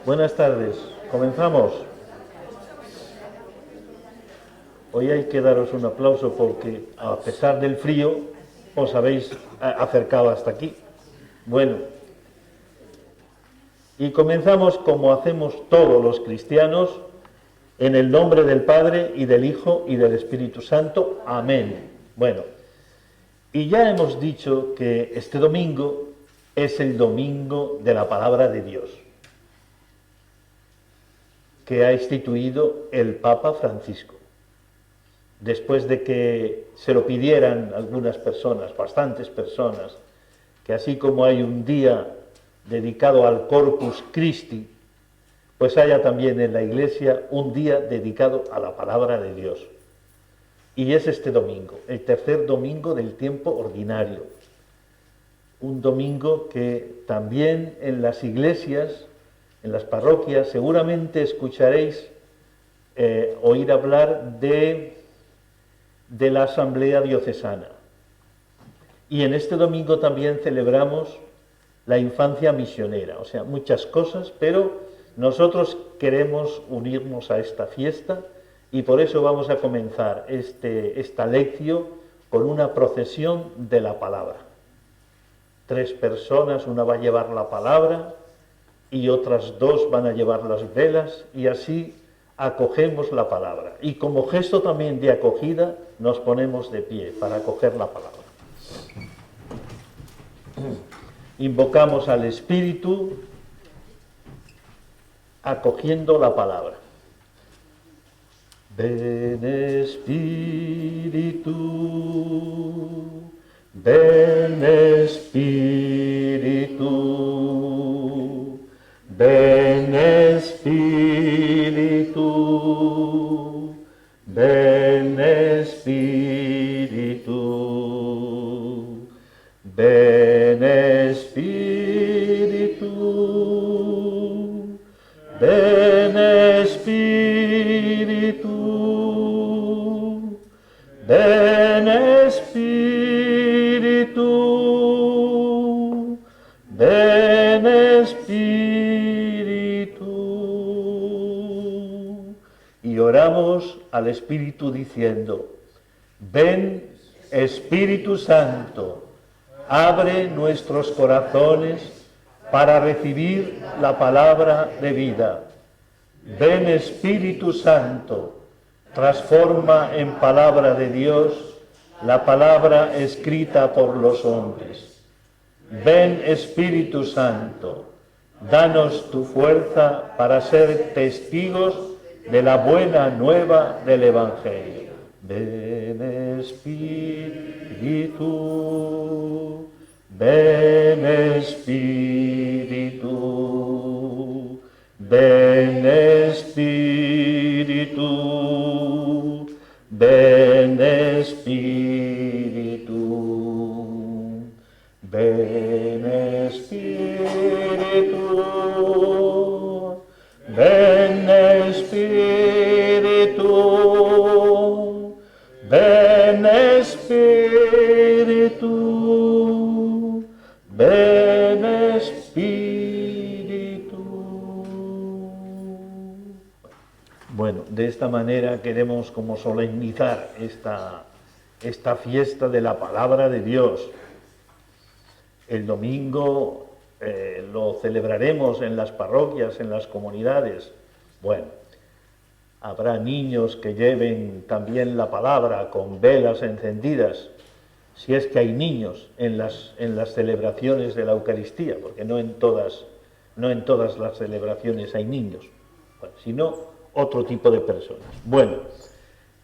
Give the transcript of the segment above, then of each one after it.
Buenas tardes, comenzamos. Hoy hay que daros un aplauso porque a pesar del frío os habéis acercado hasta aquí. Bueno, y comenzamos como hacemos todos los cristianos, en el nombre del Padre y del Hijo y del Espíritu Santo. Amén. Bueno, y ya hemos dicho que este domingo es el domingo de la palabra de Dios, que ha instituido el Papa Francisco, después de que se lo pidieran algunas personas, bastantes personas, que así como hay un día dedicado al Corpus Christi, pues haya también en la Iglesia un día dedicado a la palabra de Dios. Y es este domingo, el tercer domingo del tiempo ordinario. Un domingo que también en las iglesias, en las parroquias, seguramente escucharéis oír hablar de la Asamblea Diocesana. Y en este domingo también celebramos la infancia misionera, o sea, muchas cosas, pero nosotros queremos unirnos a esta fiesta y por eso vamos a comenzar esta lección con una procesión de la palabra. 3 personas, una va a llevar la palabra y otras 2 van a llevar las velas y así acogemos la palabra. Y como gesto también de acogida nos ponemos de pie para acoger la palabra. Invocamos al Espíritu acogiendo la palabra. Ven Espíritu, ven Espíritu, ven Espíritu, ven Espíritu, ven Espíritu, ven Espíritu, ven Espíritu, ven Espíritu. Y oramos al Espíritu diciendo: ven Espíritu Santo, abre nuestros corazones para recibir la palabra de vida. Ven Espíritu Santo, transforma en palabra de Dios la palabra escrita por los hombres. Ven Espíritu Santo, danos tu fuerza para ser testigos de la buena nueva del Evangelio. Ven Espíritu, ven Espíritu, ven Espíritu, ven Espíritu, ven Espíritu, ven Espíritu, ven Espíritu, ven Espíritu. Bueno, de esta manera queremos como solemnizar esta fiesta de la palabra de Dios. El domingo lo celebraremos en las parroquias, en las comunidades. Bueno, habrá niños que lleven también la palabra con velas encendidas, si es que hay niños en las celebraciones de la Eucaristía, porque no en todas las celebraciones hay niños, bueno, sino otro tipo de personas. Bueno,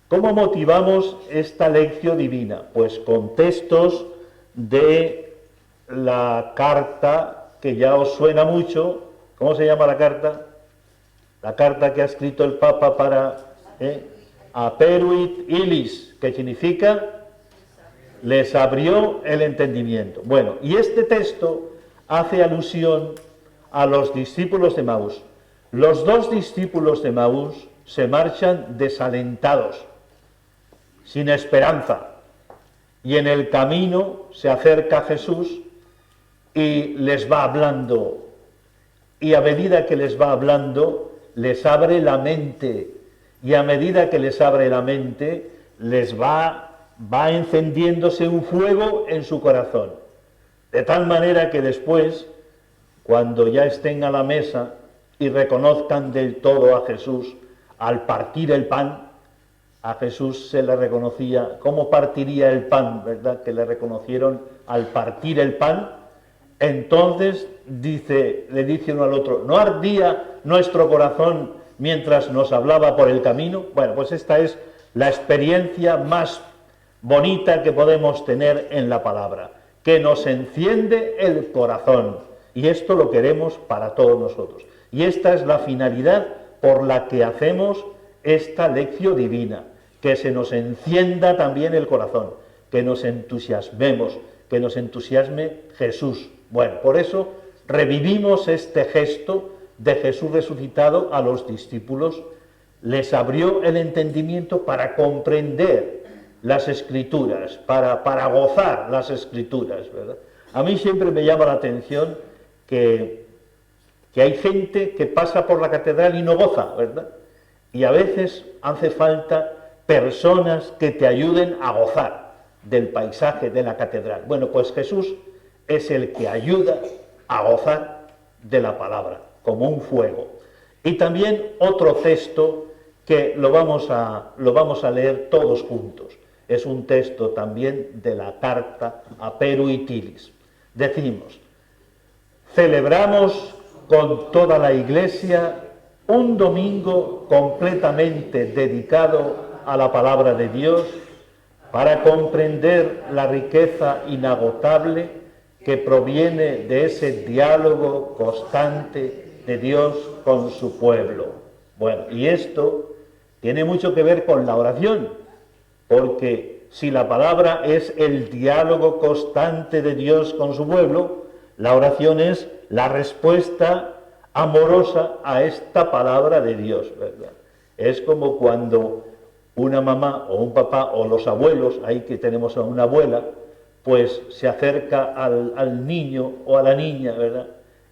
¿cómo motivamos esta lección divina? Pues con textos de la carta que ya os suena mucho. ¿Cómo se llama la carta? La carta que ha escrito el Papa para Aperuit Illis, que significa les abrió el entendimiento. Bueno, y este texto hace alusión a los discípulos de Maús. Los 2 discípulos de Maús se marchan desalentados, sin esperanza, y en el camino se acerca Jesús y les va hablando y a medida que les va hablando, les abre la mente, y a medida que les abre la mente, les va encendiéndose un fuego en su corazón, de tal manera que después, cuando ya estén a la mesa y reconozcan del todo a Jesús, al partir el pan, a Jesús se le reconocía, ¿cómo partiría el pan? ¿Verdad? Que le reconocieron al partir el pan. Entonces le dice uno al otro, ¿no ardía nuestro corazón mientras nos hablaba por el camino? Bueno, pues esta es la experiencia más bonita que podemos tener en la palabra, que nos enciende el corazón, y esto lo queremos para todos nosotros. Y esta es la finalidad por la que hacemos esta lección divina, que se nos encienda también el corazón, que nos entusiasmemos, que nos entusiasme Jesús. Bueno, por eso revivimos este gesto de Jesús resucitado a los discípulos, les abrió el entendimiento para comprender las Escrituras, para gozar las Escrituras, ¿verdad? A mí siempre me llama la atención que hay gente que pasa por la catedral y no goza, ¿verdad? Y a veces hace falta personas que te ayuden a gozar del paisaje de la catedral. Bueno, pues Jesús es el que ayuda a gozar de la palabra, como un fuego. Y también otro texto que lo vamos a leer todos juntos. Es un texto también de la carta a Peru y Tilis. Decimos, celebramos con toda la Iglesia un domingo completamente dedicado a la palabra de Dios para comprender la riqueza inagotable que proviene de ese diálogo constante de Dios con su pueblo. Bueno, y esto tiene mucho que ver con la oración, porque si la palabra es el diálogo constante de Dios con su pueblo, la oración es la respuesta amorosa a esta palabra de Dios, ¿verdad? Es como cuando una mamá o un papá o los abuelos, ahí que tenemos a una abuela, pues se acerca al niño o a la niña, ¿verdad?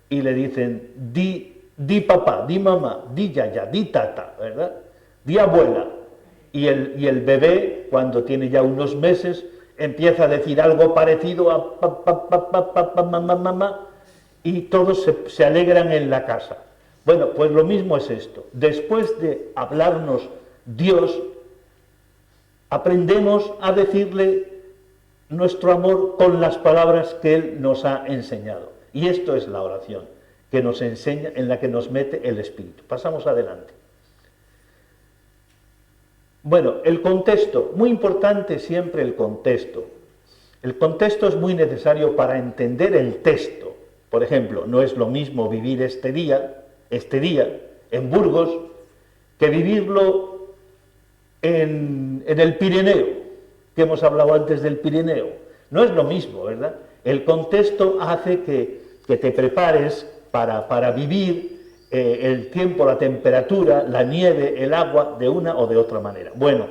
Y le dicen, di papá, di mamá, di yaya, di tata, ¿verdad? Di abuela. Y el bebé, cuando tiene ya unos meses, empieza a decir algo parecido a papá, mamá, y todos se alegran en la casa. Bueno, pues lo mismo es esto. Después de hablarnos Dios, aprendemos a decirle nuestro amor con las palabras que Él nos ha enseñado. Y esto es la oración que nos enseña, en la que nos mete el Espíritu. Pasamos adelante. Bueno, el contexto, muy importante siempre el contexto. El contexto es muy necesario para entender el texto. Por ejemplo, no es lo mismo vivir este día en Burgos que vivirlo en el Pirineo, que hemos hablado antes del Pirineo. No es lo mismo, ¿verdad? El contexto hace que te prepares para vivir el tiempo, la temperatura, la nieve, el agua, de una o de otra manera. Bueno,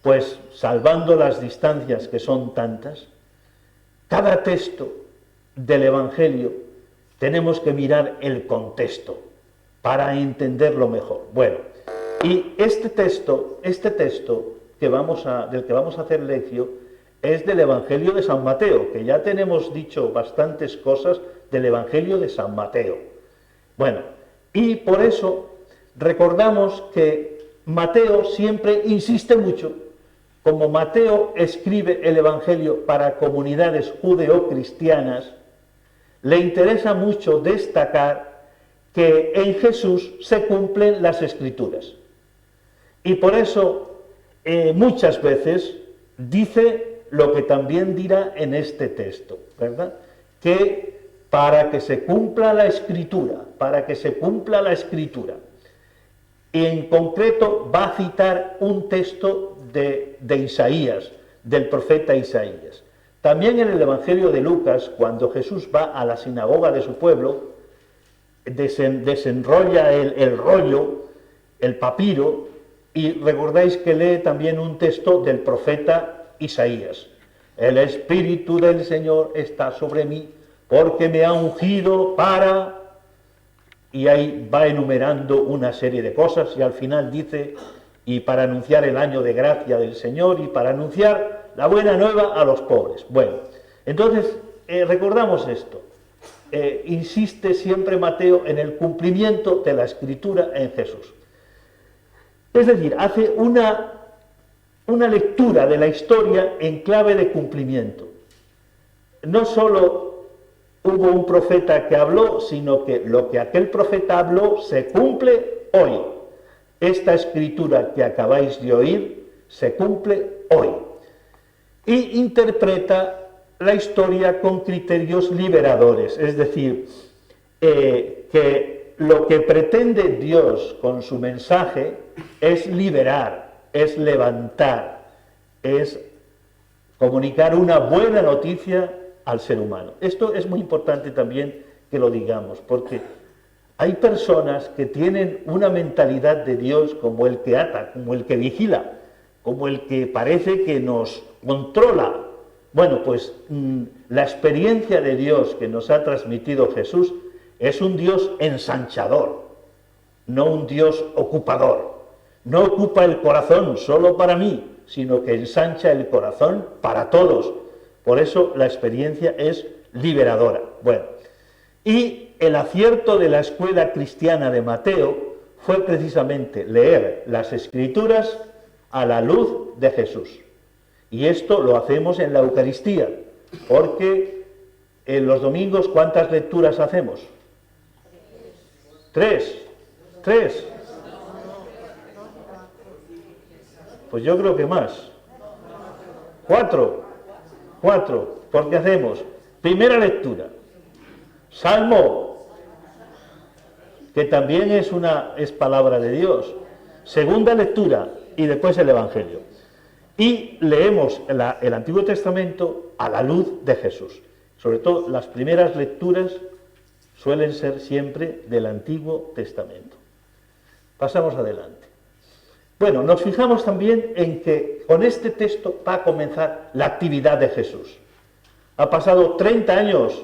pues salvando las distancias que son tantas, cada texto del Evangelio tenemos que mirar el contexto para entenderlo mejor. Bueno, y este texto del que vamos a hacer lección es del Evangelio de San Mateo, que ya tenemos dicho bastantes cosas del Evangelio de San Mateo. Bueno, y por eso recordamos que Mateo siempre insiste mucho, como Mateo escribe el Evangelio para comunidades judeo-cristianas, le interesa mucho destacar que en Jesús se cumplen las Escrituras. Y por eso muchas veces dice lo que también dirá en este texto, ¿verdad? Que para que se cumpla la Escritura, y en concreto va a citar un texto de Isaías, del profeta Isaías. También en el Evangelio de Lucas, cuando Jesús va a la sinagoga de su pueblo, desenrolla el rollo, el papiro, y recordáis que lee también un texto del profeta Isaías. El Espíritu del Señor está sobre mí, porque me ha ungido para... y ahí va enumerando una serie de cosas y al final dice, y para anunciar el año de gracia del Señor y para anunciar la buena nueva a los pobres. Bueno, entonces recordamos esto. Insiste siempre Mateo en el cumplimiento de la Escritura en Jesús. Es decir, hace una lectura de la historia en clave de cumplimiento. No solo hubo un profeta que habló, sino que lo que aquel profeta habló se cumple hoy. Esta escritura que acabáis de oír se cumple hoy. Y interpreta la historia con criterios liberadores, es decir, que lo que pretende Dios con su mensaje es liberar, es levantar, es comunicar una buena noticia al ser humano. Esto es muy importante también que lo digamos, porque hay personas que tienen una mentalidad de Dios como el que ata, como el que vigila, como el que parece que nos controla. Bueno, pues la experiencia de Dios que nos ha transmitido Jesús es un Dios ensanchador, no un Dios ocupador. No ocupa el corazón solo para mí, sino que ensancha el corazón para todos. Por eso la experiencia es liberadora. Bueno, y el acierto de la escuela cristiana de Mateo fue precisamente leer las Escrituras a la luz de Jesús. Y esto lo hacemos en la Eucaristía, porque en los domingos, ¿cuántas lecturas hacemos? Tres. Pues yo creo que más. Cuatro, porque hacemos primera lectura, Salmo, que también es palabra de Dios, segunda lectura y después el Evangelio. Y leemos el Antiguo Testamento a la luz de Jesús. Sobre todo las primeras lecturas suelen ser siempre del Antiguo Testamento. Pasamos adelante. Bueno, nos fijamos también en que con este texto va a comenzar la actividad de Jesús. Ha pasado 30 años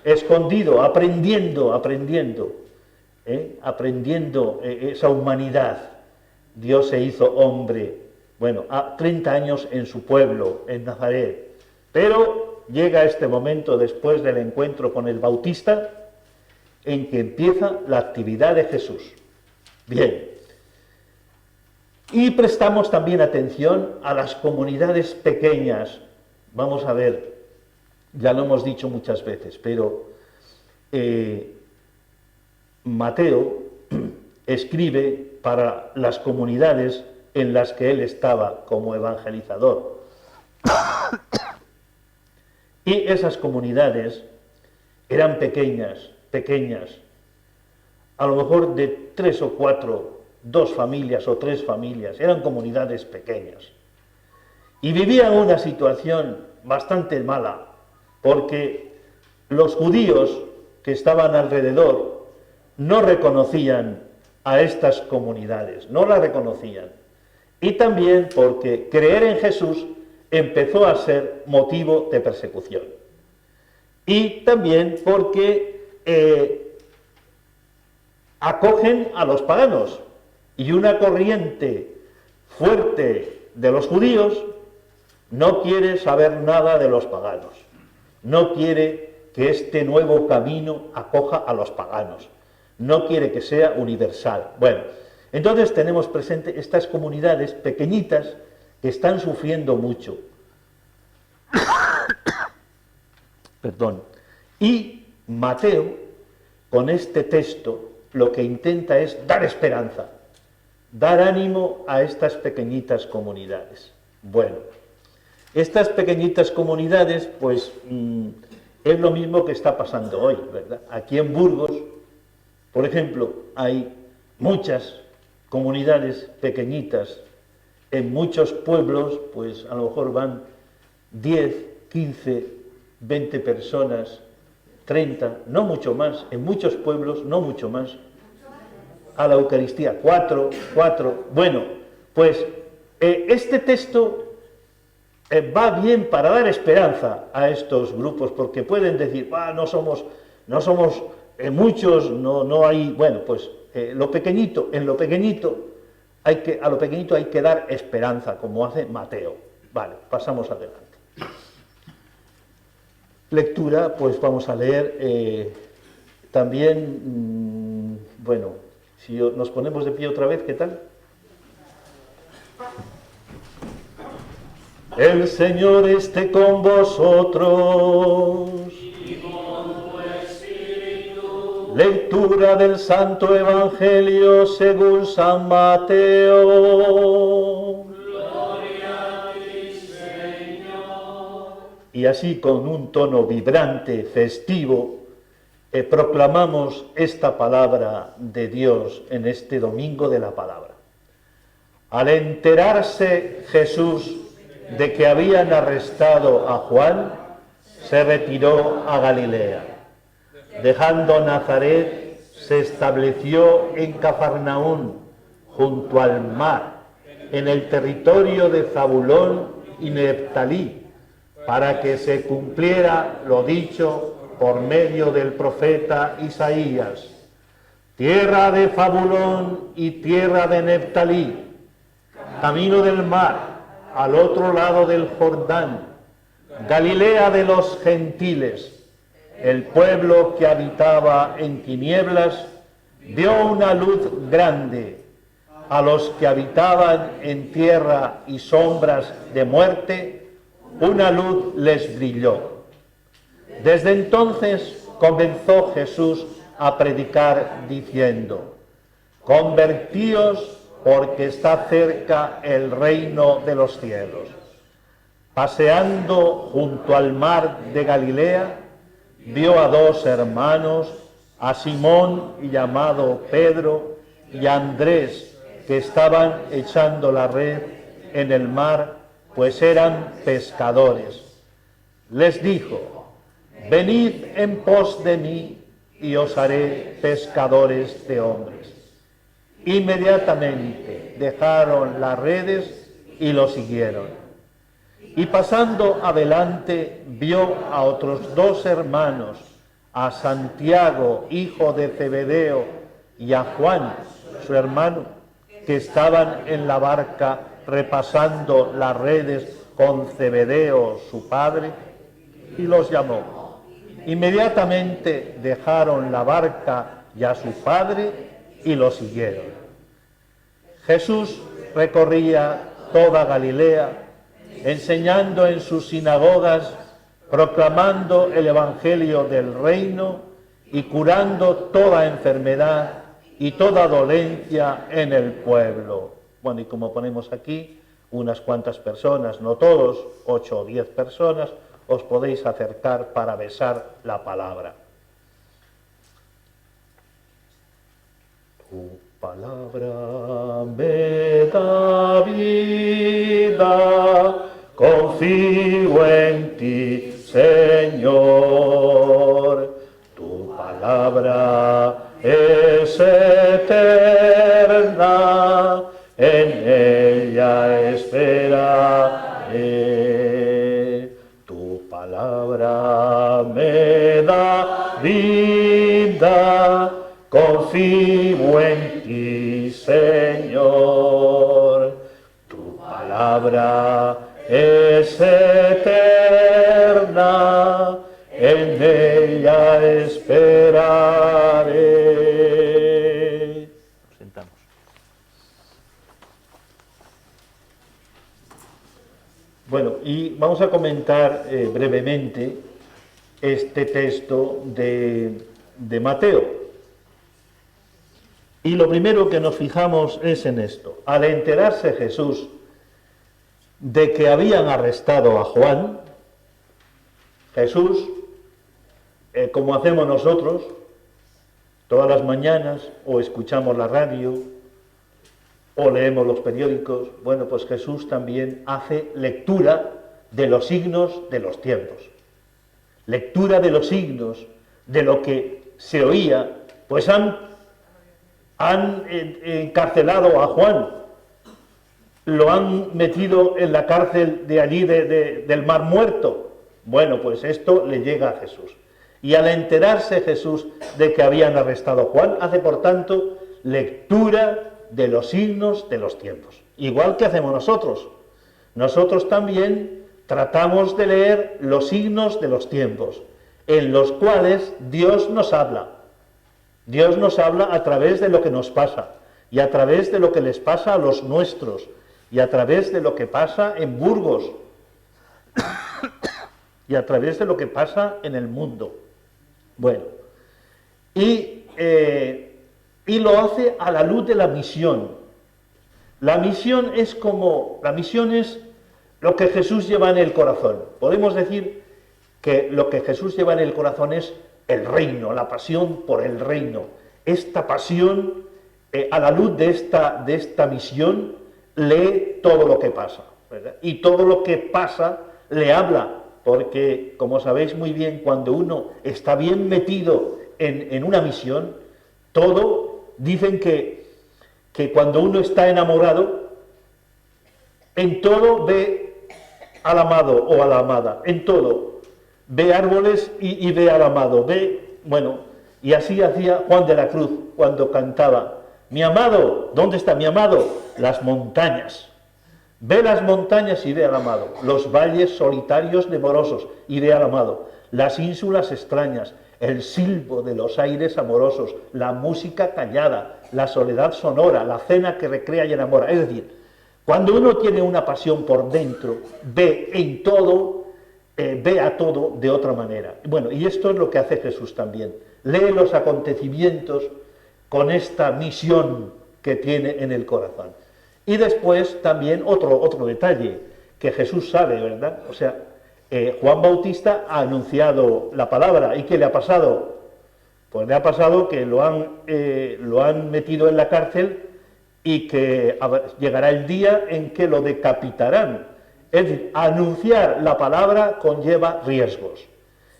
escondido, aprendiendo esa humanidad. Dios se hizo hombre. Bueno, 30 años en su pueblo, en Nazaret. Pero llega este momento después del encuentro con el Bautista en que empieza la actividad de Jesús. Bien. Y prestamos también atención a las comunidades pequeñas. Vamos a ver, ya lo hemos dicho muchas veces, pero Mateo escribe para las comunidades en las que él estaba como evangelizador. Y esas comunidades eran pequeñas, a lo mejor de 3 o 4, 2 familias o 3 familias, eran comunidades pequeñas. Y vivían una situación bastante mala, porque los judíos que estaban alrededor no reconocían a estas comunidades, no las reconocían. Y también porque creer en Jesús empezó a ser motivo de persecución. Y también porque acogen a los paganos. Y una corriente fuerte de los judíos no quiere saber nada de los paganos. No quiere que este nuevo camino acoja a los paganos. No quiere que sea universal. Bueno, entonces tenemos presente estas comunidades pequeñitas que están sufriendo mucho. Perdón. Y Mateo, con este texto, lo que intenta es dar esperanza, dar ánimo a estas pequeñitas comunidades. Bueno, estas pequeñitas comunidades, pues, es lo mismo que está pasando hoy, ¿verdad? Aquí en Burgos, por ejemplo, hay muchas comunidades pequeñitas. En muchos pueblos, pues a lo mejor van 10, 15, 20 personas, 30, no mucho más, en muchos pueblos, no mucho más, a la Eucaristía, 4. Bueno, pues este texto va bien para dar esperanza a estos grupos, porque pueden decir, no somos en muchos no hay, bueno, pues en lo pequeñito a lo pequeñito hay que dar esperanza, como hace Mateo. Vale, pasamos adelante. Lectura, pues vamos a leer también, bueno, si nos ponemos de pie otra vez, ¿qué tal? El Señor esté con vosotros. Y con tu espíritu. Lectura del Santo Evangelio según San Mateo. Gloria a ti, Señor. Y así, con un tono vibrante, festivo, proclamamos esta palabra de Dios en este domingo de la palabra. Al enterarse Jesús de que habían arrestado a Juan, se retiró a Galilea. Dejando Nazaret, se estableció en Cafarnaún, junto al mar, en el territorio de Zabulón y Neftalí, para que se cumpliera lo dicho por medio del profeta Isaías: tierra de Zabulón y tierra de Neftalí, camino del mar, al otro lado del Jordán, Galilea de los gentiles. El pueblo que habitaba en tinieblas vio una luz grande. A los que habitaban en tierra y sombras de muerte, una luz les brilló. Desde entonces comenzó Jesús a predicar diciendo: convertíos, porque está cerca el reino de los cielos. Paseando junto al mar de Galilea, vio a dos hermanos, a Simón, llamado Pedro, y a Andrés, que estaban echando la red en el mar, pues eran pescadores. Les dijo: venid en pos de mí, y os haré pescadores de hombres. Inmediatamente dejaron las redes y lo siguieron. Y pasando adelante vio a otros dos hermanos, a Santiago, hijo de Zebedeo, y a Juan, su hermano, que estaban en la barca repasando las redes con Zebedeo, su padre, y los llamó. Inmediatamente dejaron la barca y a su padre y lo siguieron. Jesús recorría toda Galilea, enseñando en sus sinagogas, proclamando el evangelio del reino y curando toda enfermedad y toda dolencia en el pueblo. Bueno, y como ponemos aquí, unas cuantas personas, no todos, 8 o 10 personas, os podéis acercar para besar la palabra. Tu palabra me da vida, confío en ti, Señor. Tu palabra es eterna, en ella esperaré. Tu palabra me da vida, confío en ti, Señor. Tu palabra es eterna, en ella esperaré. Nos sentamos. Bueno, y vamos a comentar brevemente este texto de Mateo. Y lo primero que nos fijamos es en esto. Al enterarse Jesús de que habían arrestado a Juan, Jesús, como hacemos nosotros, todas las mañanas, o escuchamos la radio, o leemos los periódicos, bueno, pues Jesús también hace lectura de los signos de los tiempos. Lectura de los signos, de lo que se oía, pues han encarcelado a Juan, lo han metido en la cárcel de allí del Mar Muerto. Bueno, pues esto le llega a Jesús. Y al enterarse Jesús de que habían arrestado a Juan, hace por tanto lectura de los signos de los tiempos. Igual que hacemos nosotros. Nosotros también tratamos de leer los signos de los tiempos, en los cuales Dios nos habla. Dios nos habla a través de lo que nos pasa, y a través de lo que les pasa a los nuestros, y a través de lo que pasa en Burgos, y a través de lo que pasa en el mundo. Bueno, y lo hace a la luz de la misión. La misión es lo que Jesús lleva en el corazón. Podemos decir que lo que Jesús lleva en el corazón es el reino, la pasión por el reino. Esta pasión, a la luz de esta misión, lee todo lo que pasa, ¿verdad? Y todo lo que pasa le habla, porque, como sabéis muy bien, cuando uno está bien metido en una misión, dicen que cuando uno está enamorado, en todo ve al amado o a la amada, en todo. Ve árboles y ve al amado, y así hacía Juan de la Cruz cuando cantaba: mi amado, ¿dónde está mi amado? Las montañas. Ve las montañas y ve al amado, los valles solitarios nemorosos y ve al amado, las ínsulas extrañas, el silbo de los aires amorosos, la música callada, la soledad sonora, la cena que recrea y enamora. Es decir, cuando uno tiene una pasión por dentro, ve a todo de otra manera. Bueno, y esto es lo que hace Jesús también. Lee los acontecimientos con esta misión que tiene en el corazón. Y después también otro detalle, que Jesús sabe, ¿verdad? O sea, Juan Bautista ha anunciado la palabra. ¿Y qué le ha pasado? Pues le ha pasado que lo han metido en la cárcel y que llegará el día en que lo decapitarán. Es decir, anunciar la palabra conlleva riesgos.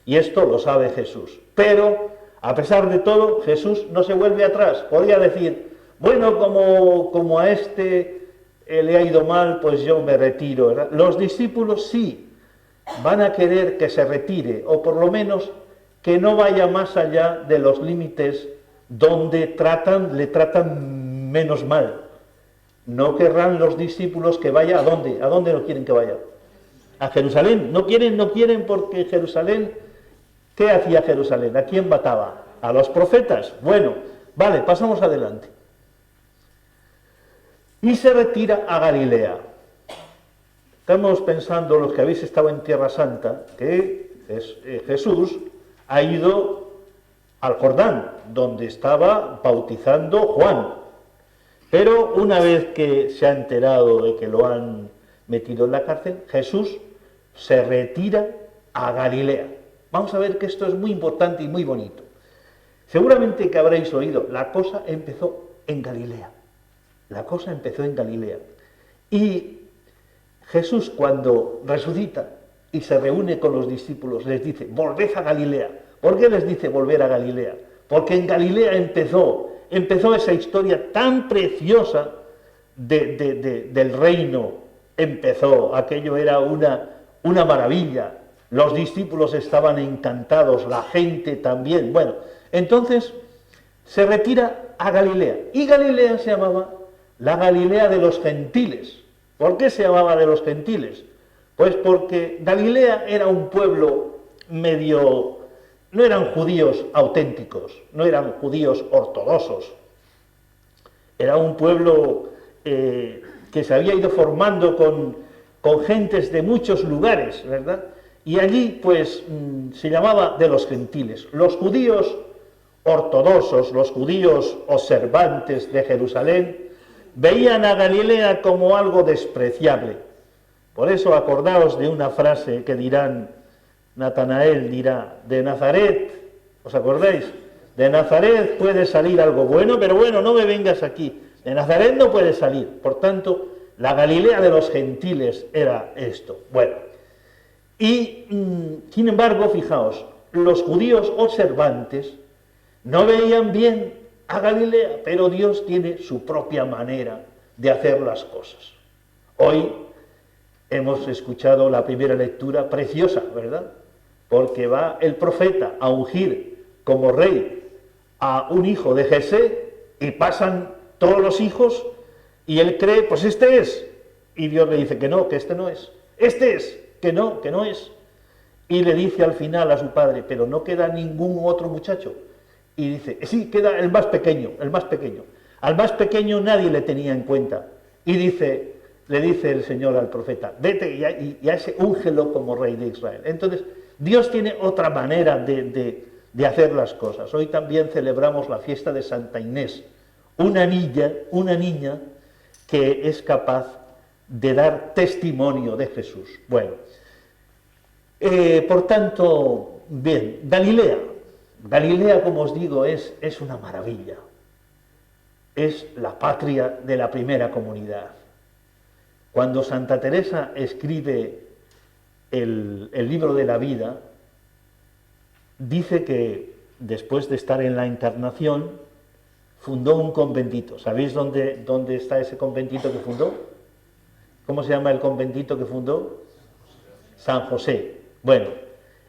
Y esto lo sabe Jesús. Pero, a pesar de todo, Jesús no se vuelve atrás. Podría decir: bueno, como a este le ha ido mal, pues yo me retiro, ¿verdad? Los discípulos sí van a querer que se retire, o por lo menos que no vaya más allá de los límites donde le tratan menos mal. No querrán los discípulos que vaya ¿a dónde? ¿A dónde no quieren que vaya? A Jerusalén. No quieren porque Jerusalén, ¿qué hacía Jerusalén? ¿A quién mataba? A los profetas. Bueno, vale, pasamos adelante. Y se retira a Galilea. Estamos pensando, los que habéis estado en Tierra Santa, que Jesús ha ido al Jordán, donde estaba bautizando Juan. Pero una vez que se ha enterado de que lo han metido en la cárcel, Jesús se retira a Galilea. Vamos a ver que esto es muy importante y muy bonito. Seguramente que habréis oído, la cosa empezó en Galilea. La cosa empezó en Galilea. Y Jesús, cuando resucita y se reúne con los discípulos, les dice: volved a Galilea. ¿Por qué les dice volver a Galilea? Porque en Galilea empezó esa historia tan preciosa del reino. Aquello era una maravilla. Los discípulos estaban encantados, la gente también. Bueno, entonces se retira a Galilea. Y Galilea se llamaba la Galilea de los gentiles. ¿Por qué se llamaba de los gentiles? Pues porque Galilea era un pueblo no eran judíos auténticos, no eran judíos ortodoxos. Era un pueblo que se había ido formando con gentes de muchos lugares, ¿verdad? Y allí, pues, se llamaba de los gentiles. Los judíos ortodoxos, los judíos observantes de Jerusalén, veían a Galilea como algo despreciable. Por eso acordaos de una frase que Natanael dirá: de Nazaret, ¿os acordáis? De Nazaret puede salir algo bueno, pero bueno, no me vengas aquí. De Nazaret no puede salir. Por tanto, la Galilea de los gentiles era esto. Bueno, y sin embargo, fijaos, los judíos observantes no veían bien a Galilea, pero Dios tiene su propia manera de hacer las cosas. Hoy hemos escuchado la primera lectura preciosa, ¿verdad? porque va el profeta a ungir como rey a un hijo de Jesé y pasan todos los hijos y él cree, pues este es. Y Dios le dice que no, que este no es. Este es, que no es. Y le dice al final a su padre, pero no queda ningún otro muchacho. Y dice, sí, queda el más pequeño, el más pequeño. Al más pequeño nadie le tenía en cuenta. Y le dice el Señor al profeta, vete y a ese úngelo como rey de Israel. Entonces, Dios tiene otra manera de hacer las cosas. Hoy también celebramos la fiesta de Santa Inés, una niña que es capaz de dar testimonio de Jesús. Bueno, por tanto, bien, Galilea, como os digo, es una maravilla. Es la patria de la primera comunidad. Cuando Santa Teresa escribe el libro de la vida, dice que después de estar en la Encarnación, fundó un conventito. ¿Sabéis dónde está ese conventito que fundó? ¿Cómo se llama el conventito que fundó? San José. Bueno,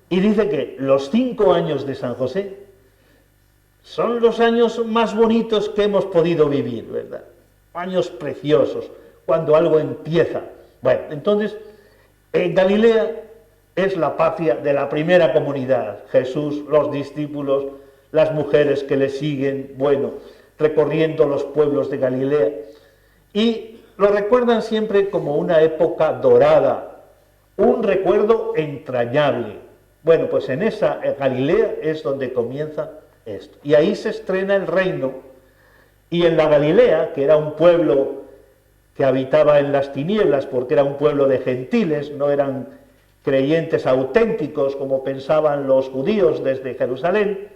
y dice que los 5 años de San José son los años más bonitos que hemos podido vivir, ¿verdad? Años preciosos, cuando algo empieza. Bueno, entonces, en Galilea es la patria de la primera comunidad. Jesús, los discípulos, las mujeres que le siguen, bueno, recorriendo los pueblos de Galilea. Y lo recuerdan siempre como una época dorada, un recuerdo entrañable. Bueno, pues en esa Galilea es donde comienza esto. Y ahí se estrena el reino. Y en la Galilea, que era un pueblo que habitaba en las tinieblas, porque era un pueblo de gentiles, no eran creyentes auténticos como pensaban los judíos desde Jerusalén,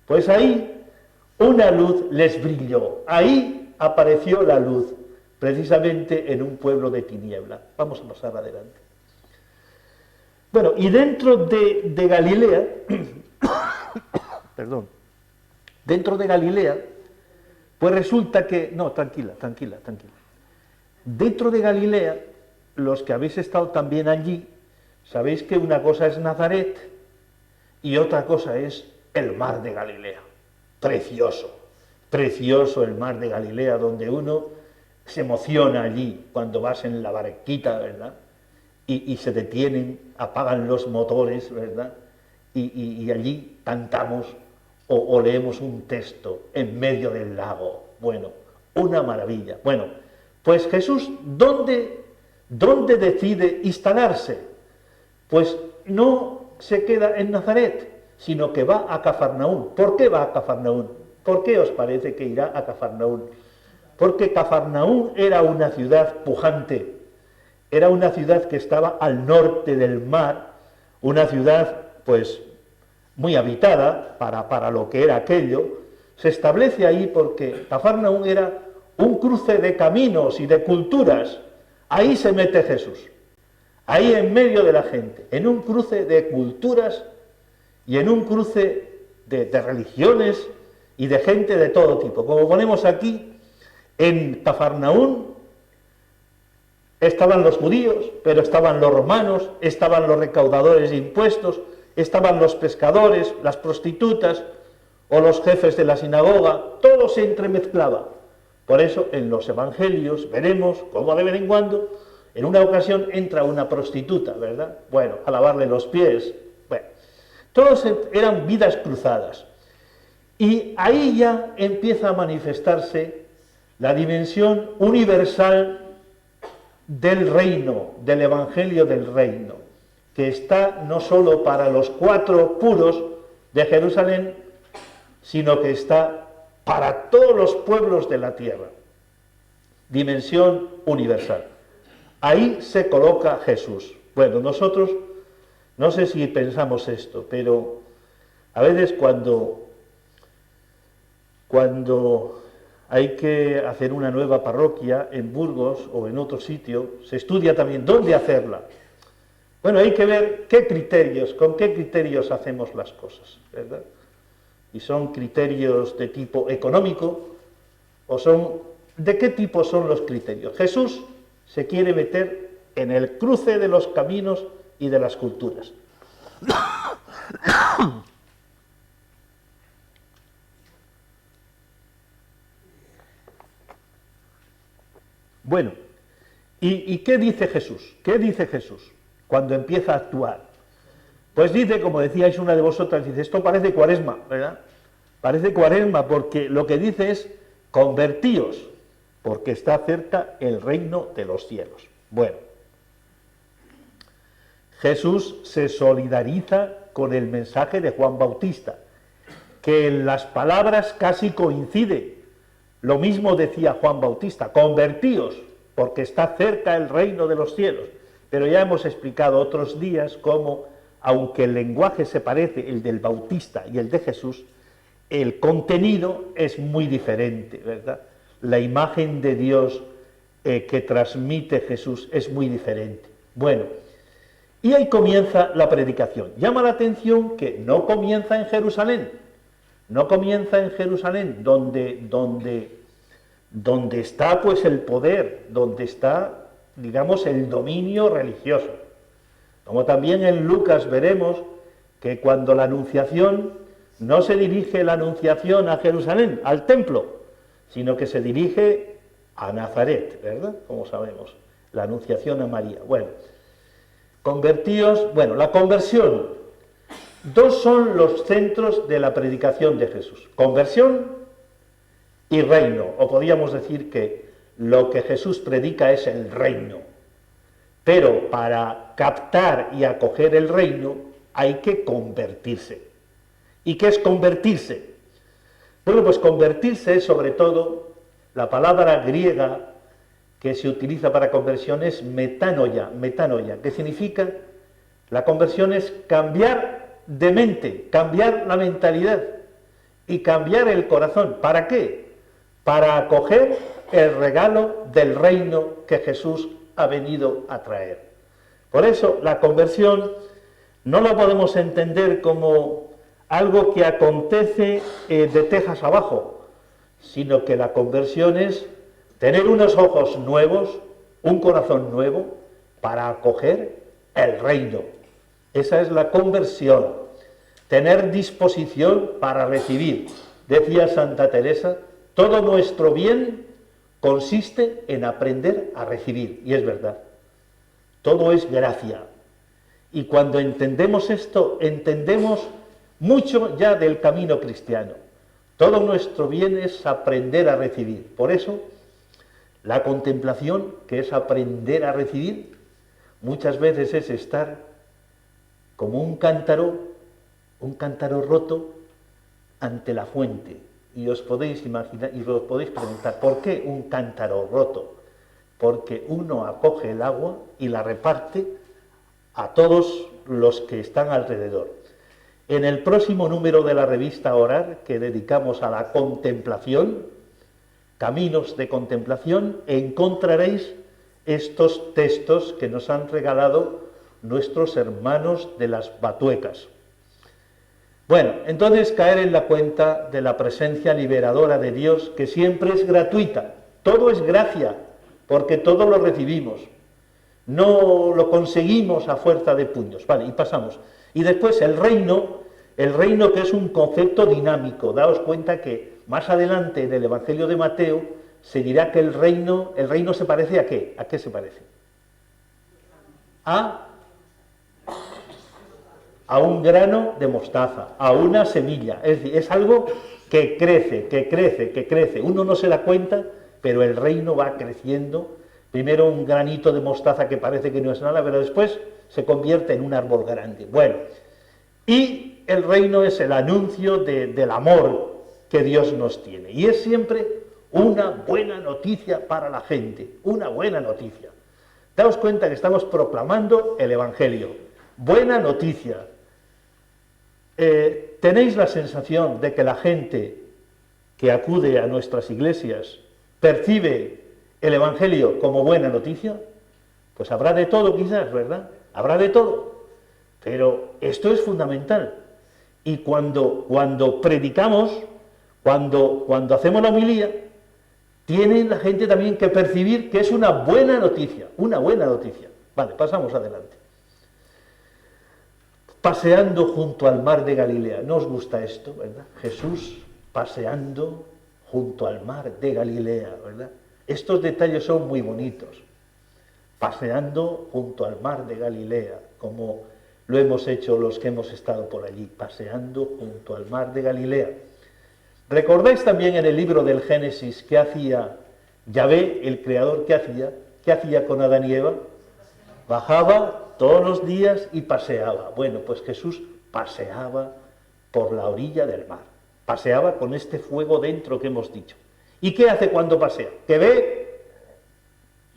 pues ahí una luz les brilló. Ahí apareció la luz, precisamente en un pueblo de tiniebla. Vamos a pasar adelante. Bueno, y dentro de Galilea, perdón, dentro de Galilea, pues resulta que, no, tranquila. Dentro de Galilea, los que habéis estado también allí, sabéis que una cosa es Nazaret y otra cosa es el mar de Galilea. Precioso, precioso el mar de Galilea, donde uno se emociona allí cuando vas en la barquita, ¿verdad? Y se detienen, apagan los motores, ¿verdad? Y allí cantamos o leemos un texto en medio del lago. Bueno, una maravilla. Bueno, pues Jesús, ¿dónde decide instalarse? Pues no se queda en Nazaret, sino que va a Cafarnaún. ¿Por qué va a Cafarnaún? ¿Por qué os parece que irá a Cafarnaún? Porque Cafarnaún era una ciudad pujante, era una ciudad que estaba al norte del mar, una ciudad pues muy habitada para lo que era aquello. Se establece ahí porque Cafarnaún era un cruce de caminos y de culturas. Ahí se mete Jesús, ahí en medio de la gente, en un cruce de culturas y en un cruce de religiones y de gente de todo tipo. Como ponemos aquí, en Cafarnaún estaban los judíos, pero estaban los romanos, estaban los recaudadores de impuestos, estaban los pescadores, las prostitutas o los jefes de la sinagoga, todo se entremezclaba. Por eso en los evangelios veremos cómo de vez en cuando, en una ocasión entra una prostituta, ¿verdad? Bueno, a lavarle los pies. Bueno, todos eran vidas cruzadas. Y ahí ya empieza a manifestarse la dimensión universal del reino, del evangelio del reino, que está no solo para los 4 puros de Jerusalén, sino que está para todos los pueblos de la tierra. Dimensión universal. Ahí se coloca Jesús. Bueno, nosotros, no sé si pensamos esto, pero a veces cuando hay que hacer una nueva parroquia en Burgos o en otro sitio, se estudia también dónde hacerla. Bueno, hay que ver con qué criterios hacemos las cosas, ¿verdad? Y son criterios de tipo económico ¿de qué tipo son los criterios? Jesús se quiere meter en el cruce de los caminos y de las culturas. Bueno, ¿y qué dice Jesús? ¿Qué dice Jesús cuando empieza a actuar? Pues dice, como decíais una de vosotras, dice, esto parece Cuaresma, ¿verdad? Parece Cuaresma porque lo que dice es, convertíos, porque está cerca el reino de los cielos. Bueno, Jesús se solidariza con el mensaje de Juan Bautista, que en las palabras casi coincide. Lo mismo decía Juan Bautista, convertíos, porque está cerca el reino de los cielos. Pero ya hemos explicado otros días cómo, aunque el lenguaje se parece, el del Bautista y el de Jesús, el contenido es muy diferente, ¿verdad? La imagen de Dios que transmite Jesús es muy diferente. Bueno, y ahí comienza la predicación. Llama la atención que no comienza en Jerusalén, no comienza en Jerusalén, donde está pues el poder, donde está, digamos, el dominio religioso. Como también en Lucas veremos que cuando la anunciación, no se dirige la anunciación a Jerusalén, al templo, sino que se dirige a Nazaret, ¿verdad? Como sabemos, la anunciación a María. Bueno, convertíos, bueno, la conversión. Dos son los centros de la predicación de Jesús, conversión y reino, o podríamos decir que lo que Jesús predica es el reino, pero para captar y acoger el reino hay que convertirse. ¿Y qué es convertirse? Bueno, pues convertirse es sobre todo, la palabra griega que se utiliza para conversión es metanoia, que significa, la conversión es cambiar de mente, cambiar la mentalidad y cambiar el corazón. ¿Para qué? Para acoger el regalo del reino que Jesús ha venido a traer. Por eso la conversión no la podemos entender como algo que acontece de tejas abajo, sino que la conversión es tener unos ojos nuevos, un corazón nuevo, para acoger el reino. Esa es la conversión, tener disposición para recibir. Decía Santa Teresa, todo nuestro bien consiste en aprender a recibir, y es verdad, todo es gracia. Y cuando entendemos esto, entendemos mucho ya del camino cristiano. Todo nuestro bien es aprender a recibir. Por eso, la contemplación, que es aprender a recibir, muchas veces es estar como un cántaro roto ante la fuente. Y os podéis imaginar, y os podéis preguntar, ¿por qué un cántaro roto? Porque uno acoge el agua y la reparte a todos los que están alrededor. En el próximo número de la revista Orar, que dedicamos a la contemplación, Caminos de Contemplación, encontraréis estos textos que nos han regalado nuestros hermanos de las Batuecas. Bueno, entonces caer en la cuenta de la presencia liberadora de Dios, que siempre es gratuita, todo es gracia, porque todo lo recibimos, no lo conseguimos a fuerza de puños. Vale, y pasamos. Y después el reino que es un concepto dinámico. Daos cuenta que más adelante en el Evangelio de Mateo se dirá que el reino se parece ¿a qué? ¿A qué se parece? A un grano de mostaza, a una semilla. Es decir, es algo que crece. Uno no se da cuenta, pero el reino va creciendo. Primero un granito de mostaza que parece que no es nada, pero después se convierte en un árbol grande. Bueno, y el reino es el anuncio del amor que Dios nos tiene. Y es siempre una buena noticia para la gente, una buena noticia. Daos cuenta que estamos proclamando el Evangelio. Buena noticia. ¿Tenéis la sensación de que la gente que acude a nuestras iglesias percibe el Evangelio como buena noticia? Pues habrá de todo quizás, ¿verdad? Habrá de todo. Pero esto es fundamental. Y cuando predicamos, cuando hacemos la homilía, tiene la gente también que percibir que es una buena noticia, una buena noticia. Vale, pasamos adelante. paseando junto al mar de Galilea. ¿No os gusta esto, verdad? Jesús paseando junto al mar de Galilea, ¿verdad? Estos detalles son muy bonitos. Paseando junto al mar de Galilea, como lo hemos hecho los que hemos estado por allí, paseando junto al mar de Galilea. ¿Recordáis también en el libro del Génesis qué hacía Yahvé, el Creador, qué hacía? ¿Qué hacía con Adán y Eva? Bajaba todos los días y paseaba. Bueno, pues Jesús paseaba por la orilla del mar. Paseaba con este fuego dentro que hemos dicho. ¿Y qué hace cuando pasea? Que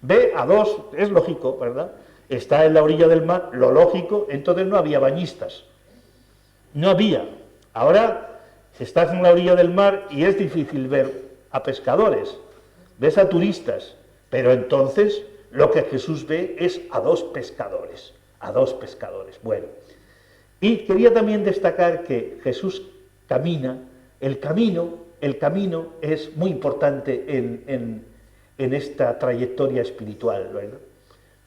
ve a dos, es lógico, ¿verdad? Está en la orilla del mar, lo lógico, entonces no había bañistas. No había. Ahora estás en la orilla del mar y es difícil ver a pescadores, ves a turistas, pero entonces lo que Jesús ve es a dos pescadores, Bueno, y quería también destacar que Jesús camina, el camino es muy importante en esta trayectoria espiritual, ¿verdad?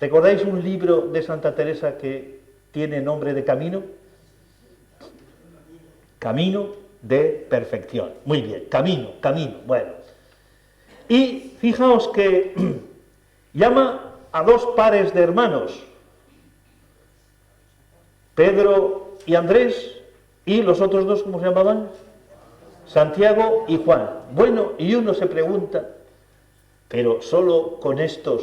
¿Recordáis un libro de Santa Teresa que tiene nombre de camino? Camino de perfección. Muy bien, camino, bueno. Y fijaos que llama a dos pares de hermanos, Pedro y Andrés, y los otros dos, ¿cómo se llamaban? Santiago y Juan. Bueno, y uno se pregunta, pero solo con estos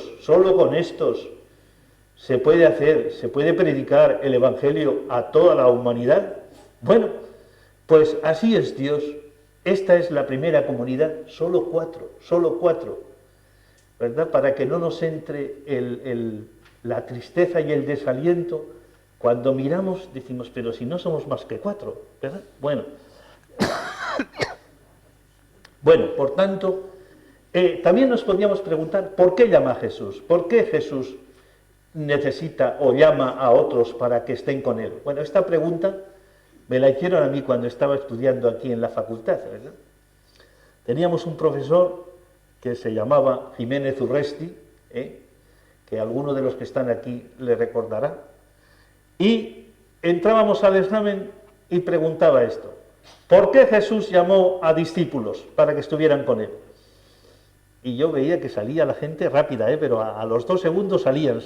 se puede predicar el Evangelio a toda la humanidad. Bueno, pues así es Dios. Esta es la primera comunidad, solo cuatro, ¿verdad? Para que no nos entre la tristeza y el desaliento. Cuando miramos decimos, pero si no somos más que cuatro, ¿verdad? Bueno, por tanto, también nos podríamos preguntar, ¿por qué llama a Jesús? ¿Por qué Jesús necesita o llama a otros para que estén con él? Bueno, esta pregunta me la hicieron a mí cuando estaba estudiando aquí en la facultad, ¿verdad? Teníamos un profesor que se llamaba Jiménez Urresti, que alguno de los que están aquí le recordará, y entrábamos al examen y preguntaba esto: ¿por qué Jesús llamó a discípulos para que estuvieran con él? Y yo veía que salía la gente rápida, pero a los 2 segundos salían.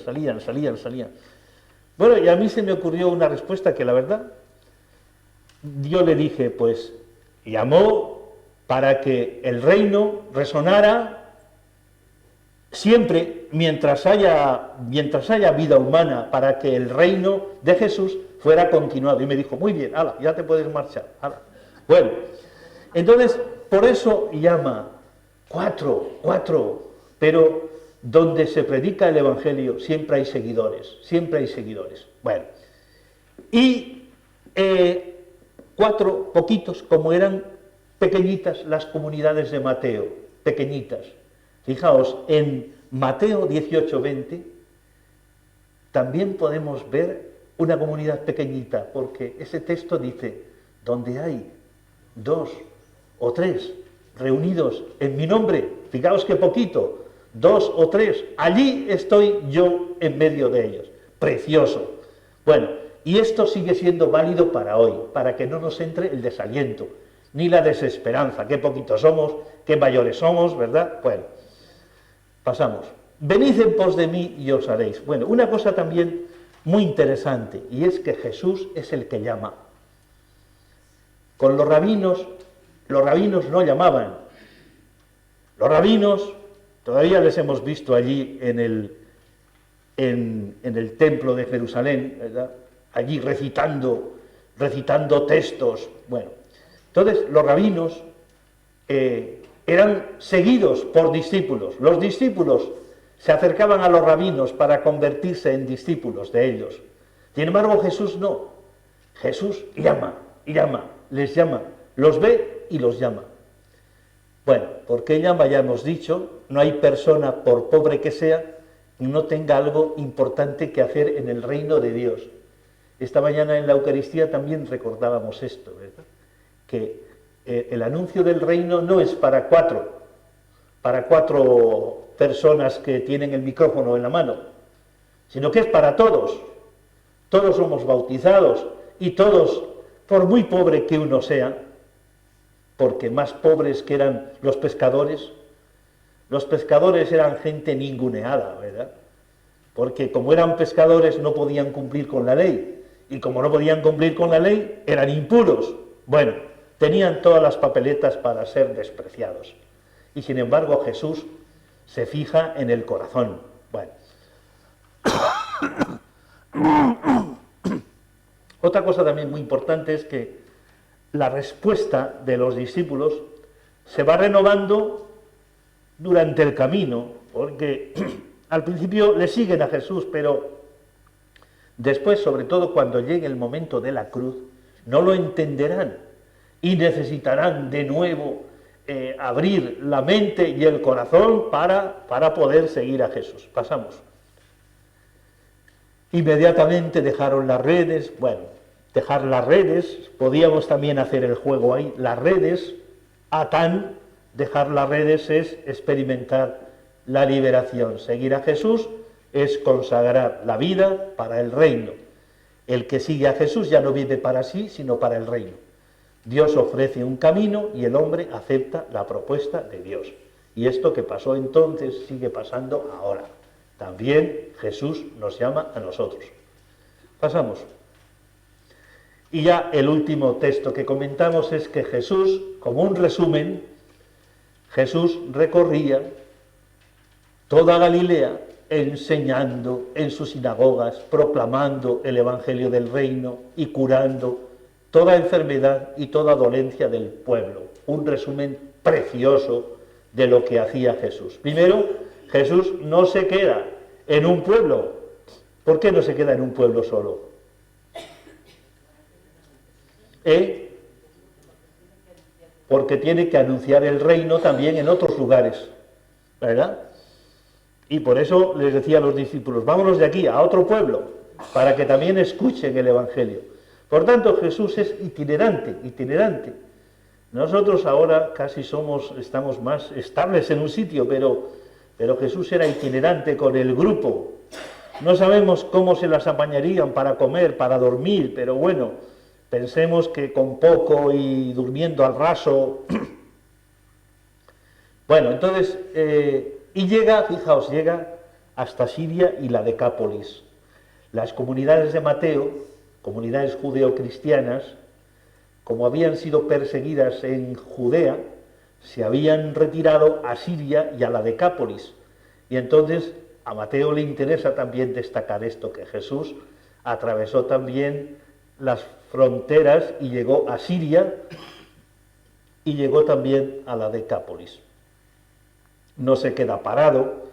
Bueno, y a mí se me ocurrió una respuesta que la verdad, yo le dije, pues llamó para que el reino resonara siempre mientras haya vida humana, para que el reino de Jesús fuera continuado. Y me dijo, muy bien, ala, ya te puedes marchar. Ala. Bueno, entonces, por eso llama cuatro, pero donde se predica el Evangelio siempre hay seguidores. Bueno, y 4 poquitos, como eran pequeñitas las comunidades de Mateo, pequeñitas. Fijaos, en Mateo 18:20 también podemos ver una comunidad pequeñita, porque ese texto dice, donde hay 2 o 3 reunidos en mi nombre, fijaos qué poquito, 2 o 3, allí estoy yo en medio de ellos. Precioso. Bueno, y esto sigue siendo válido para hoy, para que no nos entre el desaliento, ni la desesperanza, qué poquitos somos, qué mayores somos, ¿verdad? Bueno, pasamos. Venid en pos de mí y os haréis. Bueno, una cosa también muy interesante, y es que Jesús es el que llama. Con los rabinos no llamaban. Los rabinos, todavía les hemos visto allí en el templo de Jerusalén, ¿verdad? Allí recitando textos. Bueno, entonces los rabinos eran seguidos por discípulos. Los discípulos se acercaban a los rabinos para convertirse en discípulos de ellos. Sin embargo, Jesús no. Jesús les llama, los ve y los llama. Bueno, ¿por qué llama? Ya hemos dicho, no hay persona, por pobre que sea, que no tenga algo importante que hacer en el reino de Dios. Esta mañana en la Eucaristía también recordábamos esto, ¿verdad? Que el anuncio del reino no es para cuatro personas que tienen el micrófono en la mano, sino que es para todos. Todos somos bautizados y todos, por muy pobre que uno sea, porque más pobres que eran los pescadores eran gente ninguneada, ¿verdad? Porque como eran pescadores no podían cumplir con la ley, y como no podían cumplir con la ley, eran impuros. Bueno, tenían todas las papeletas para ser despreciados. Y sin embargo Jesús se fija en el corazón. Bueno. Otra cosa también muy importante es que la respuesta de los discípulos se va renovando durante el camino, porque al principio le siguen a Jesús, pero después, sobre todo cuando llegue el momento de la cruz, no lo entenderán y necesitarán de nuevo abrir la mente y el corazón para poder seguir a Jesús. Pasamos. Inmediatamente dejaron las redes. Bueno, dejar las redes, podíamos también hacer el juego ahí, las redes, atán, dejar las redes es experimentar la liberación. Seguir a Jesús es consagrar la vida para el reino. El que sigue a Jesús ya no vive para sí, sino para el reino. Dios ofrece un camino y el hombre acepta la propuesta de Dios. Y esto que pasó entonces sigue pasando ahora. También Jesús nos llama a nosotros. Pasamos. Y ya el último texto que comentamos es que Jesús, como un resumen, Jesús recorría toda Galilea enseñando en sus sinagogas, proclamando el Evangelio del Reino y curando toda enfermedad y toda dolencia del pueblo. Un resumen precioso de lo que hacía Jesús. Primero, Jesús no se queda en un pueblo. ¿Por qué no se queda en un pueblo solo? Porque tiene que anunciar el reino también en otros lugares, ¿verdad? Y por eso les decía a los discípulos, vámonos de aquí a otro pueblo, para que también escuchen el Evangelio. Por tanto, Jesús es itinerante. Nosotros ahora casi estamos más estables en un sitio, pero Jesús era itinerante con el grupo. No sabemos cómo se las apañarían para comer, para dormir, pero bueno, pensemos que con poco y durmiendo al raso. Bueno, entonces, y llega hasta Siria y la Decápolis. Las comunidades de Mateo, comunidades judeocristianas, como habían sido perseguidas en Judea, se habían retirado a Siria y a la Decápolis. Y entonces a Mateo le interesa también destacar esto, que Jesús atravesó también las fronteras y llegó a Siria y llegó también a la Decápolis. No se queda parado.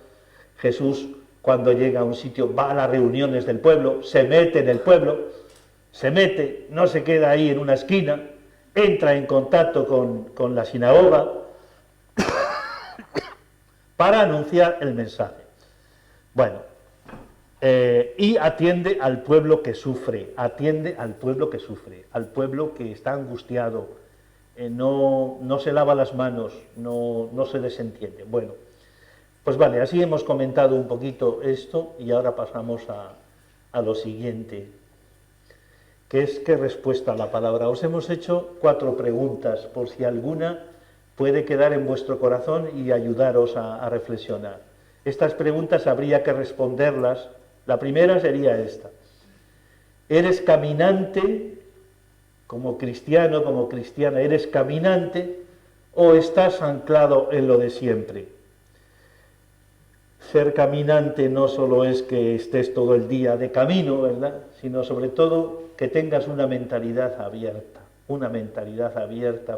Jesús, cuando llega a un sitio, va a las reuniones del pueblo, se mete en el pueblo, no se queda ahí en una esquina, entra en contacto con la sinagoga para anunciar el mensaje. Bueno, y atiende al pueblo que sufre, al pueblo que está angustiado, no se lava las manos, no se desentiende. Bueno, pues vale, así hemos comentado un poquito esto y ahora pasamos a lo siguiente, que es qué respuesta a la palabra. Os hemos hecho 4 preguntas, por si alguna puede quedar en vuestro corazón y ayudaros a reflexionar. Estas preguntas habría que responderlas. La primera sería esta: ¿eres caminante como cristiano, como cristiana? ¿Eres caminante o estás anclado en lo de siempre? Ser caminante no solo es que estés todo el día de camino, ¿verdad?, sino sobre todo que tengas una mentalidad abierta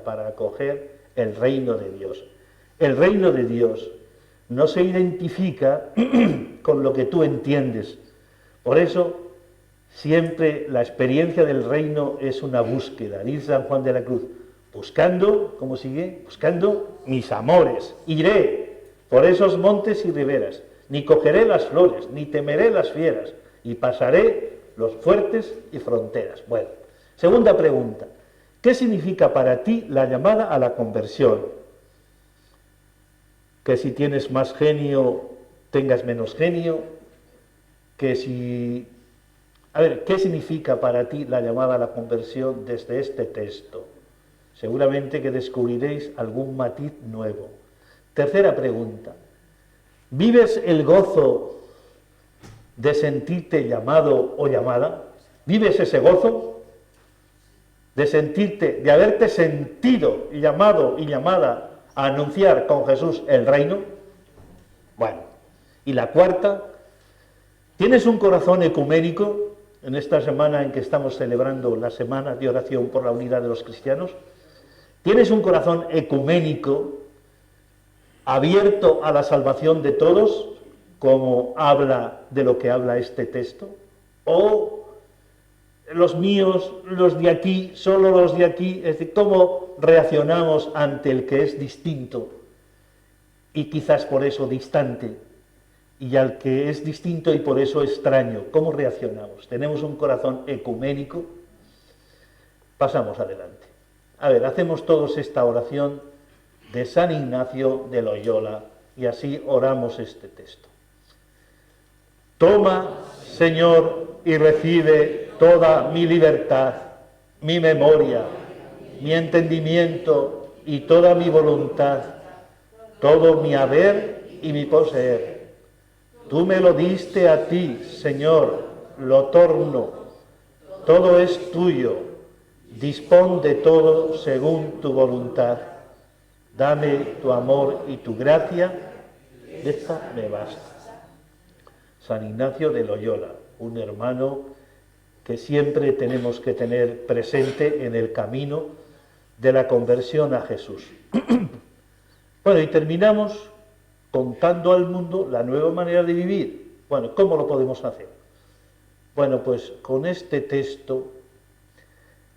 para acoger el reino de Dios. El reino de Dios no se identifica con lo que tú entiendes. Por eso, siempre la experiencia del reino es una búsqueda. Dice San Juan de la Cruz, buscando, ¿cómo sigue? Buscando mis amores. Iré por esos montes y riberas, ni cogeré las flores, ni temeré las fieras, y pasaré los fuertes y fronteras. Bueno, segunda pregunta, ¿qué significa para ti la llamada a la conversión? Que si tienes más genio, tengas menos genio, que si A ver, ¿qué significa para ti la llamada a la conversión desde este texto? Seguramente que descubriréis algún matiz nuevo. Tercera pregunta. ¿Vives el gozo de sentirte llamado o llamada? ¿Vives ese gozo de sentirte, de haberte sentido llamado y llamada a anunciar con Jesús el reino? Bueno, y la cuarta, ¿tienes un corazón ecuménico en esta semana en que estamos celebrando la semana de oración por la unidad de los cristianos? ¿Tienes un corazón ecuménico abierto a la salvación de todos, como habla de lo que habla este texto? ¿O los míos, los de aquí, solo los de aquí? Es decir, ¿cómo reaccionamos ante el que es distinto y quizás por eso distante, y al que es distinto y por eso extraño? ¿Cómo reaccionamos? ¿Tenemos un corazón ecuménico? Pasamos adelante. A ver, hacemos todos esta oración de San Ignacio de Loyola y así oramos este texto. Toma, Señor, y recibe toda mi libertad, mi memoria, mi entendimiento y toda mi voluntad, todo mi haber y mi poseer. Tú me lo diste a ti, Señor, lo torno, todo es tuyo, dispón de todo según tu voluntad. Dame tu amor y tu gracia, esta me basta. San Ignacio de Loyola, un hermano que siempre tenemos que tener presente en el camino de la conversión a Jesús. Bueno, y terminamos contando al mundo la nueva manera de vivir. Bueno, ¿cómo lo podemos hacer? Bueno, pues con este texto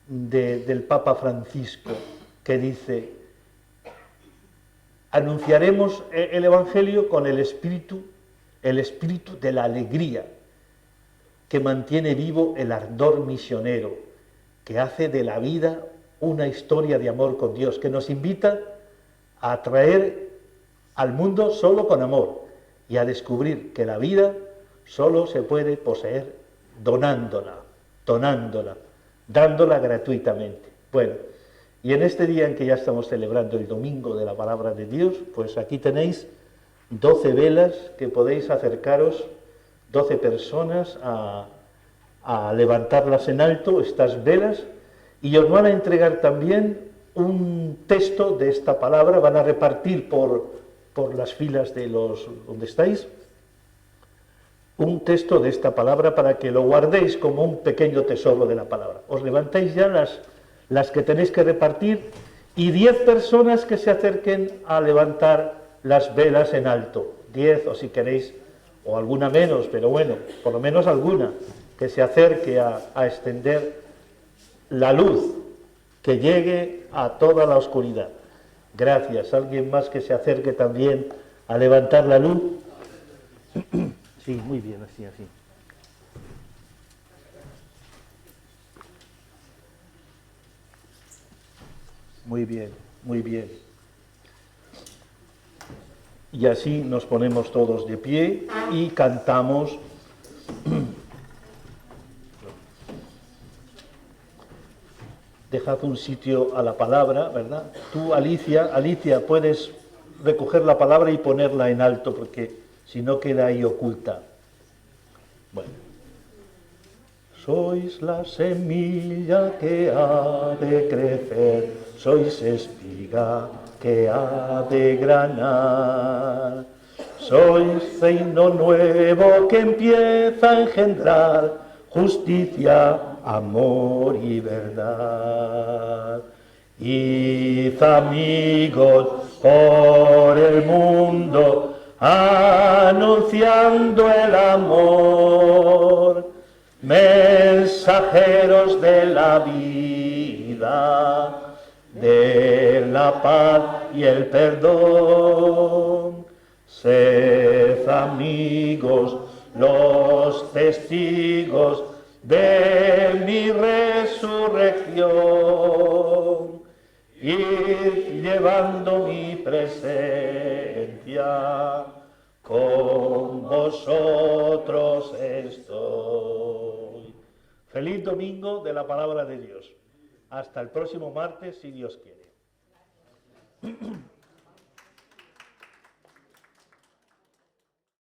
del Papa Francisco que dice: anunciaremos el Evangelio con el espíritu de la alegría, que mantiene vivo el ardor misionero, que hace de la vida una historia de amor con Dios, que nos invita a atraer al mundo solo con amor y a descubrir que la vida solo se puede poseer donándola, dándola gratuitamente. Bueno, y en este día en que ya estamos celebrando el Domingo de la Palabra de Dios, pues aquí tenéis 12 velas que podéis acercaros, 12 personas a levantarlas en alto, estas velas, y os van a entregar también un texto de esta palabra, van a repartir por las filas de los donde estáis, un texto de esta palabra para que lo guardéis como un pequeño tesoro de la palabra. Os levantáis ya las que tenéis que repartir, y 10 personas que se acerquen a levantar las velas en alto. 10, o si queréis, o alguna menos, pero bueno, por lo menos alguna, que se acerque a extender la luz, que llegue a toda la oscuridad. Gracias. ¿Alguien más que se acerque también a levantar la luz? Sí, muy bien, así. Muy bien, muy bien. Y así nos ponemos todos de pie y cantamos. Dejad un sitio a la palabra, ¿verdad? Tú, Alicia, puedes recoger la palabra y ponerla en alto, porque si no queda ahí oculta. Bueno. Sois la semilla que ha de crecer, sois espiga que ha de granar, sois reino nuevo que empieza a engendrar justicia, amor y verdad. Id, amigos, por el mundo, anunciando el amor, mensajeros de la vida, de la paz y el perdón. Sed, amigos, los testigos de mi resurrección, id llevando mi presencia, con vosotros estoy. Feliz domingo de la palabra de Dios. Hasta el próximo martes, si Dios quiere.